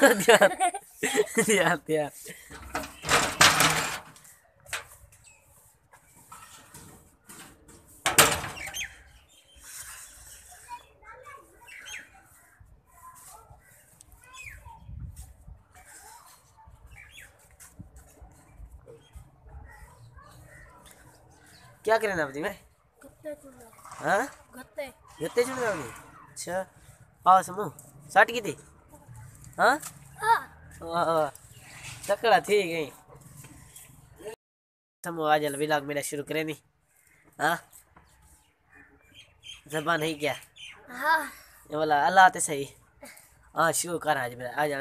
Hati-hati. क्या करना है मैं गत्ते चुन हाँ गत्ते गत्ते चुन रहा हूँ अच्छा आओ समूह साठ की थी हाँ हाँ तकड़ा ठीक है समूह आज व्लॉग मेरा शुरू करें नहीं हाँ ज़बान है क्या हाँ ये बोला अल्लाह ते सही हाँ शुरू कर आज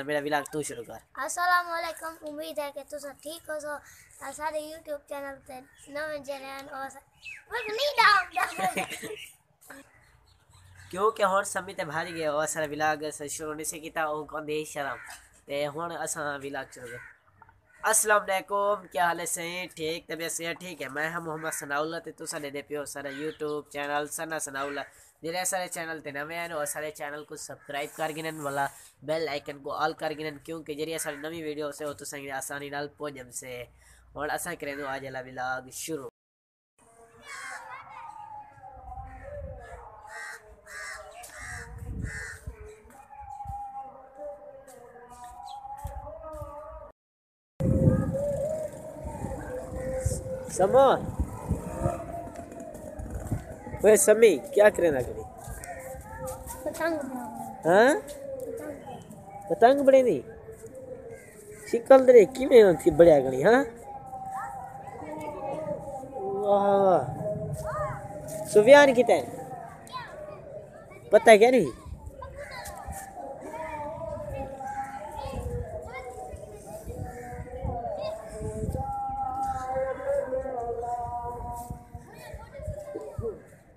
मेरा व्लॉग तू शुरू कर अस्सलाम वालेकुम उम्मीद है कि तुम ठीक हो सो सारे यूट्यूब चैनल पे नवे चैनल और नहीं डाउन क्योंकि हुण समय ते भारी गया और सारा व्लॉग शुरू नहीं से किया ओ को दे शर्म ते हुण असा व्लॉग शुरू कर अस्सलाम वालेकुम क्या हाल है सही ठीक तबीयत से ठीक है मैं हम मोहम्मद सनाउल्लाह ते तुसा दे पियो सारा यूट्यूब चैनल सना सनाउल्लाह जेरे सारे चैनल ते नवे हैं और सारे चैनल को सब्सक्राइब कर गिनन वाला बेल आइकन को ऑल कर गिनन क्योंकि जरिए सारी नवी वीडियो से हो तो संग आसानी नाल पहुंचम से और असा करें दो आज वाला व्लॉग शुरू समो वे समी क्या करे ना करी पतंग हाँ पतंग बड़े नहीं शिकल दरे की में थी बढ़िया गणी हाँ वाह सुफियान कितना है पता है क्या नहीं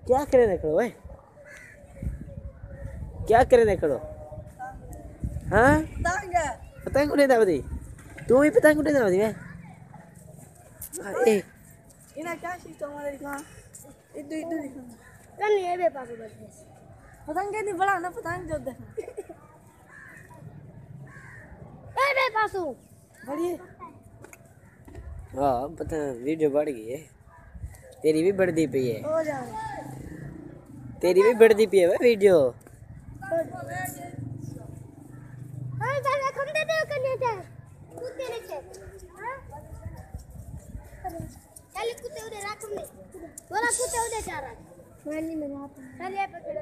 क्या करे ना करो क्या करे ना करो हाँ पतंग उड़े ना बदी तू भी पतंग उड़े ना बदी मैं इना क्या सी तो हमारे का इधर इधर कल ये बे पास बैठे पतंग के नहीं बड़ा ना पतंग जो दे ए बे पासू बड़ी हाँ पता वीडियो बढ़ गई है तेरी भी बढ़ती पई है हो जा तेरी भी बढ़ती पई है वीडियो हां दादा खंडे दे कने थे कुत्ते ने छे हां चल कुत्ते उधर राख ले बोला कुत्ते उधर जा रहा मानी में आता चल ये पकड़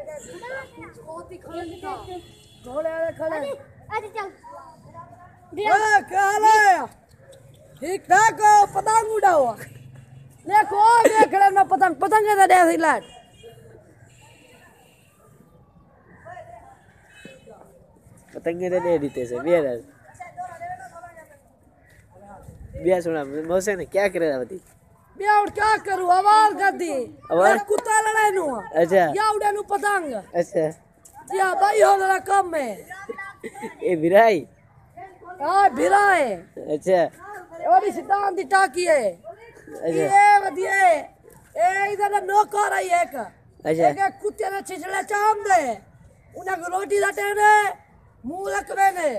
बहुत ही खड़े घोड़े वाले खड़े अरे चल ओए क्या हाल है ठीक ठाक हो पतंग उड़ाओ देखो देख रहे ना पतंग पतंग के दे सिलाट पतंगे दे देते से बिया सुना मौसे ने क्या करे बती बिया और क्या करूं आवाज कर दी आवाज कुत्ता लड़ाई नु अच्छा या उड़े नु पतंग अच्छा जी हां भाई हो जरा कम में ए बिराई हां भिराए अच्छा वो भी सिद्धांत दी टाकी है अच्छा ये वधिए ए इधर नौकर है एक अच्छा एक कुत्ते ने छिछले चाम दे उन्हें रोटी दा टेने मुंह रखवे ने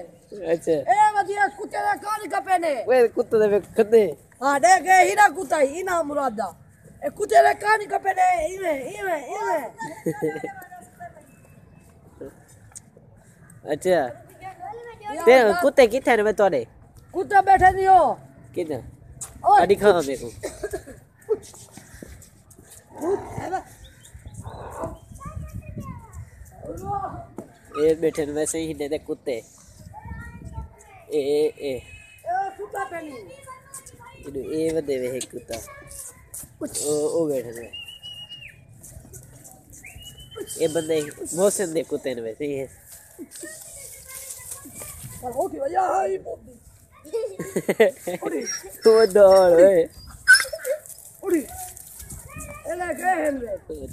अच्छा ए वधिए कुत्ते ने कान कपे ने वे कुत्ते दे खदे हां देख ए हीरा कुत्ता ही ना मुरादा ए कुत्ते ने कान कपे ने इवे इवे इवे अच्छा ते कुत्ते किथे ने तोरे कुत्ते बैठे दियो किथे ओए अड़ी खा मेरे को ये बैठे ने वैसे ही दे कुत्ते ए ए कुत्ता पेनी ए वदे वे कुत्ता ओ बैठे ने ये बंदे मौसम दे कुत्ते ने वैसे ही है चल उठी भैया हाय मोदी वो दौड़ ओए उड़ी